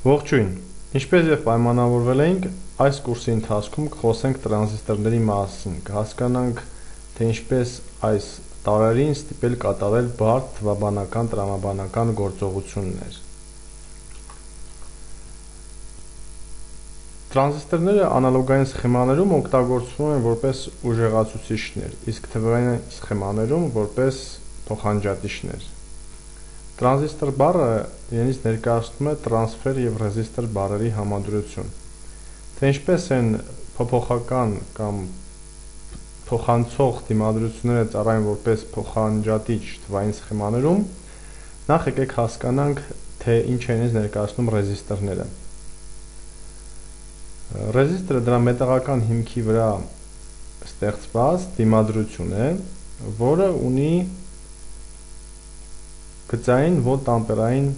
Ողջույն։ Ինչպես եւ պայմանավորվել էինք, այս կուրսի ընթացքում կխոսենք տրանզիստորների մասին, կհասկանանք, թե ինչպես այս տարրերին ստիպել կատարել բարդ թվաբանական տրամաբանական գործողություններ։ Տրանզիստորները անալոգային սխեմաներում օգտագործվում են որպես ուժեղացուցիչներ, իսկ թվային սխեմաներում որպես փոխանջատիչներ։ Տրանզիստոր բառը իրենից ներկայացնում է տրանսֆեր և ռեզիստոր բառերի համադրություն։ Թե ինչպես են փոփոխական կամ փոխանցող դիմադրությունները ծառայում որպես փոխանջատիչ թվային սխեմաներում, նախ եկեք հասկանանք, թե ինչ են իրենից ներկայացնում ռեզիստորները։ Ռեզիստորը դրա մետաղական հիմքի վրա ստեղծված դիմադրություն է, որը ունի գծային վոլտամպերային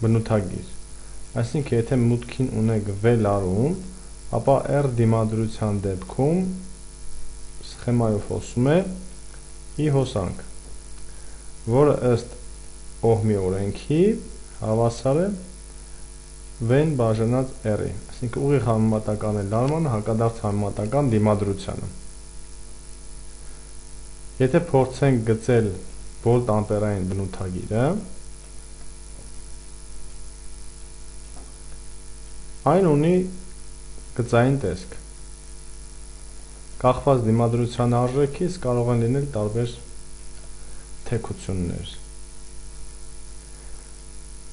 բնութագիր, այսինքն եթե մուտքին ունեք V-լարում, ապա R դիմադրության դեպքում սխեմայով հոսում է I հոսանք, որը ըստ Օհմի օրենքի հավասար է V-ն բաժանած R-ի, այսինքն ուղիղ համեմատական է լարմանը հակադարձ համեմատական դիմադրությանը։ Եթե փորձենք գծել վոլտամպերային բնութագիրը, այն ունի գծային տեսք։ Կախված դիմադրության արժեքից կարող են լինել տարբեր թեքություններ։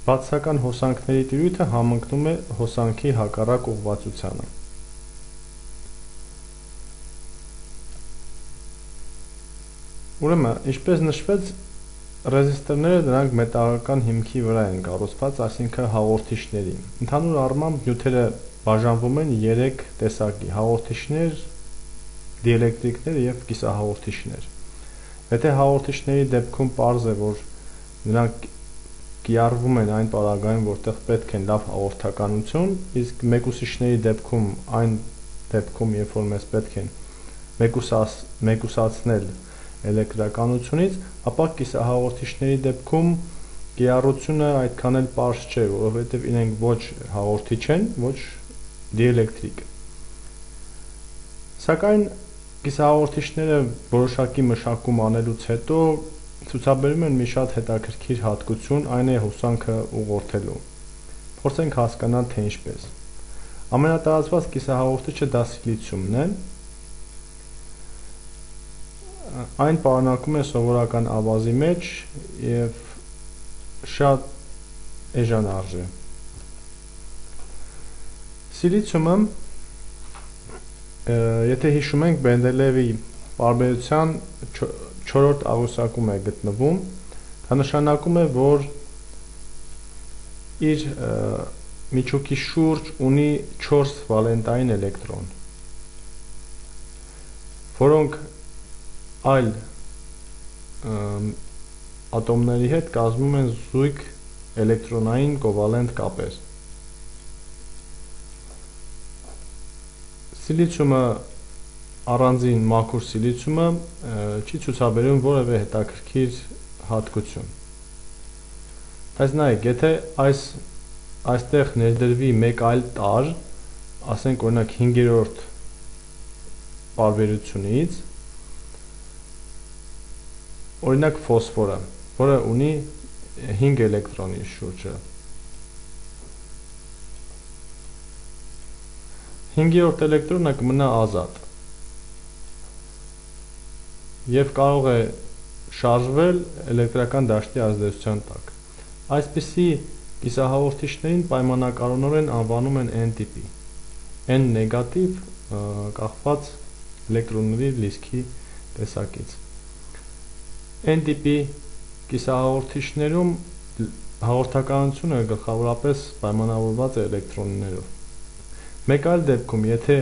Բացասական հոսանքների տիրույթը համընկնում է հոսանքի հակառակ ուղղվածությանը։ Ուրեմն, ինչպես նշվեց, ռեզիստորները դրանք մետաղական հիմքի վրա են կառուցված, այսինքն հաղորդիչների։ Ընդհանուր առմամբ նյութերը բաժանվում են 3 տեսակի՝ հաղորդիչներ, դիէլեկտրիկներ եւ կիսահաղորդիչներ։ Եթե հաղորդիչների դեպքում պարզ է, որ նրանք կիրառվում են այն պարագայում, որտեղ պետք է լավ հաղորդականություն, իսկ մեկուսիչների դեպքում այն դեպքում, երբ որ մեզ պետք է մեկուսացնել էլեկտրականությունից, ապա կիսահաղորդիչների դեպքում կիրառությունը այդքան էլ պարզ չէ, որովհետև իրենք ոչ հաղորդիչ են, ոչ դիէլեկտրիկ։ Սակայն կիսահաղորդիչները որոշակի մշակում անելուց հետո ցուցաբերում են մի շատ հետաքրքիր հատկություն, այն է հոսանքը ուղղորդելու։ Փորձենք հասկանալ, թե ինչպես։ Ամենատարածված կիսահաղորդիչը դա սիլիցիումն է։ Այն պարունակում է սովորական ավազի մեջ եւ շատ էժանարժ է։ Սիլիցիումը, եթե հիշում ենք, Մենդելեևի պարբերության 4-րդ աղյուսակում է գտնվում, դա նշանակում է, որ իր միջուկի շուրջ ունի 4 վալենտային էլեկտրոն, որոնք այլ ատոմների հետ կազմում են զույգ էլեկտրոնային կովալենտ կապեր։ Սիլիցիումը առանձին մաքուր սիլիցիումը չի ցուցաբերում որևէ հետաքրքիր հատկություն։ Բայց նայեք, եթե այստեղ ներդրվի մեկ այլ տարր, ասենք օրինակ 5-րդ պարբերությունից, օրինակ ֆոսֆորը, որը ունի 5 էլեկտրոն իր շուրջը, 5-րդ էլեկտրոնը կմնա ազատ և կարող է շարժվել էլեկտրական դաշտի ազդեցության տակ։ Այսպիսի կիսահաղորդիչներին պայմանականորեն անվանում են N տիպի, N նեգատիվ կախված էլեկտրոնների լիցքի տեսակից։ N տիպի կիսահաղորդիչներում հաղորդականությունը գլխավորապես պայմանավորված է էլեկտրոններով։ Մեկ այլ դեպքում, եթե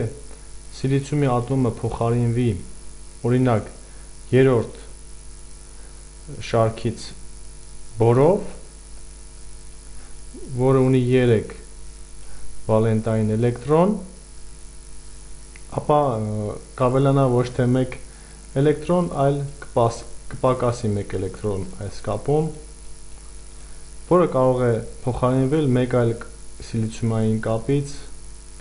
սիլիցիումի ատոմը փոխարինվի, օրինակ, 3-րդ շարքից բորով, որը ունի 3 վալենտային էլեկտրոն, ապա կավելանա ոչ թե 1 էլեկտրոն, այլ կպակասի 1 էլեկտրոն այս կապում, որը կարող է փոխարինվել մեկ այլ սիլիցիումային կապից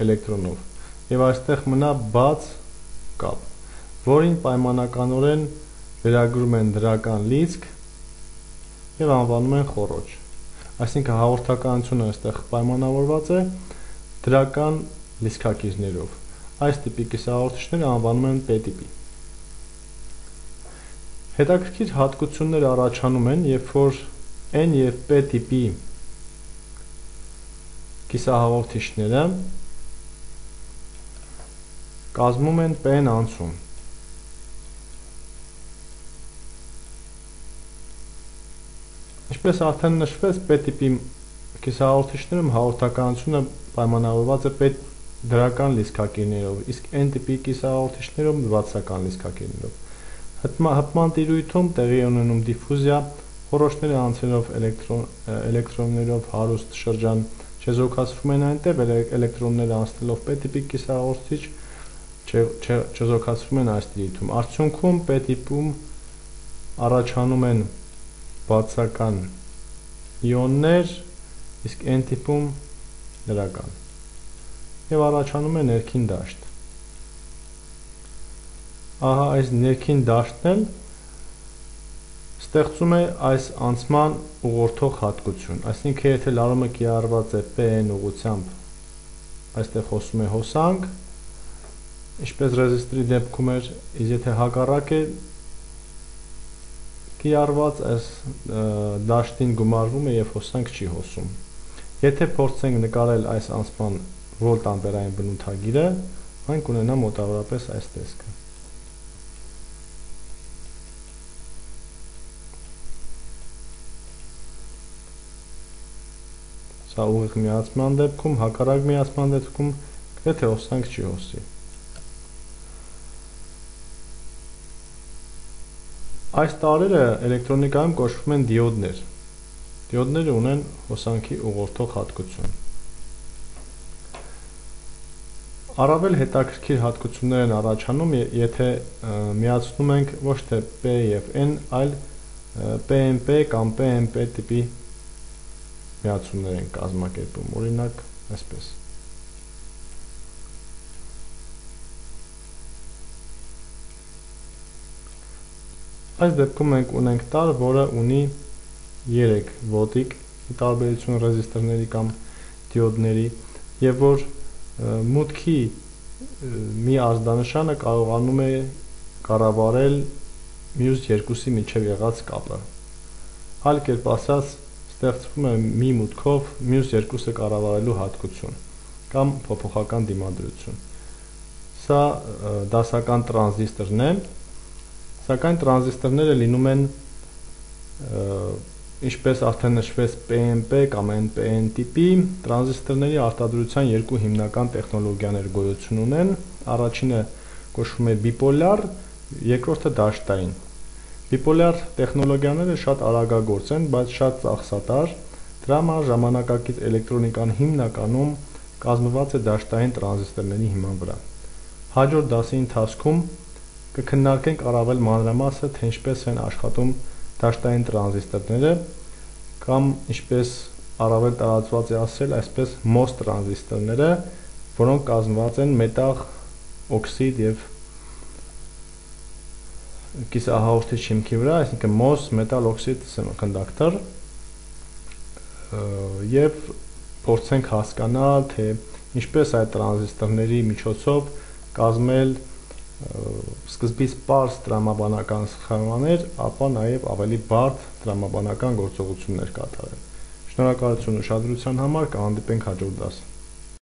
էլեկտրոնով եւ այստեղ մնա բաց կապ, որին պայմանականորեն վերագրում են դրական լիցք եւ անվանում են խոռոչ։ Այսինքն հաղորդականությունը այստեղ պայմանավորված է դրական լիցքակիրներով։ Այս տիպի կիսահաղորդիչները անվանում են P տիպի։ Հետաքրքիր հատկություններ առաջանում են, երբ որ N եւ P տիպի կիսահաղորդիչները կազմում են P-ն անցում։ Ինչպես արդեն նշվեց, P տիպի կիսահաղորդիչներում հաղորդականությունը պայմանավորված է դրական լիցքակիրներով, իսկ N տիպի կիսահաղորդիչներում վատսական լիցքակիրներով։ Հպման տիրույթում տեղի ունենում դիֆուզիա, խոռոչները անցելով էլեկտրոններով հարուստ շրջան չեզոքացվում են այնտեղ, էլեկտրոնները անցնելով P տիպի կիսահաղորդիչ չեզոքացվում են այս տիրույթում։ Արդյունքում P տիպում առաջանում են բացական իոններ, իսկ N տիպում դրական։ Եվ առաջանում է ներքին դաշտ։ Ահա այս ներքին դաշտն էլ ստեղծում է այս անցման ուղղորդող հատկություն, այսինքն եթե լարումը կիրառված է PN ուղղությամբ, այստեղ խոսում է հոսանք, ինչպես ռեզիստորի դեպքում էր, իսկ եթե հակառակ է կիրառված, այս դաշտին գումարվում է եւ հոսանք չի հոսում։ Եթե փորձենք նկարել այս անցման վոլտ ամպերային բնութագիրը, այն կունենա մոտավորապես այս տեսքը։ Սա ուղիղ միացման դեպքում, հակառակ միացման դեպքում գրեթե հոսանք չի հոսի։ Այս տարրերը էլեկտրոնիկայում կոչվում են դիոդներ։ Դիոդները ունեն հոսանքի ուղղորդող հատկություն։ Առավել հետաքրքիր հատկություններ են առաջանում, եթե միացնում ենք ոչ թե P եւ N, այլ PNP կամ PNP տիպի միացումներ են կազմակերպում, օրինակ այսպես։ Այս դեպքում մենք ունենք տարր, որը ունի 3 ոտիկ, ի տարբերություն ռեզիստորների կամ դիոդների, եւ որ մուտքի մի ազդանշանը կարողանում է կառավարել մյուս երկուսի միջև եղած կապը։ Այլ կերպ ասած, ստեղծվում է մի մուտքով մյուս երկուսը կառավարելու հատկություն կամ փոփոխական դիմադրություն։ Սա դասական տրանզիստորն է, սակայն տրանզիստորները լինում են ինչպես արդեն նշվեց PNP կամ NPN տիպի, տրանզիստորների արտադրության երկու հիմնական տեխնոլոգիաներ գոյություն ունեն, առաջինը կոչվում է բիպոլյար, երկրորդը դաշտային։ Բիպոլյար տեխնոլոգիաները շատ արագագործ են, բայց շատ ծախսատար, դրա համար ժամանակակից էլեկտրոնիկան հիմնականում կազմված է դաշտային տրանզիստորների հիման վրա։ Հաջորդ դասի ընթացքում կքննարկենք առավել մանրամասը, թե ինչպես են աշխատում դաշտային տրանզիստորները կամ ինչպես առավել տարածված է ասել, այսպես MOS տրանզիստորները, որոնք կազմված են մետաղ օքսիդ եւ կիսահաղորդիչ հիմքի վրա, այսինքն MOS metal oxide semiconductor, եւ փորձենք հասկանալ, թե ինչպես այդ տրանզիստորների միջոցով կազմել սկզբից պարզ տրամաբանական սխեմաներ, ապա նաև ավելի բարդ տրամաբանական գործողություններ կատարել։ Շնորհակալություն ուշադրության համար, կհանդիպենք հաջորդ դասում։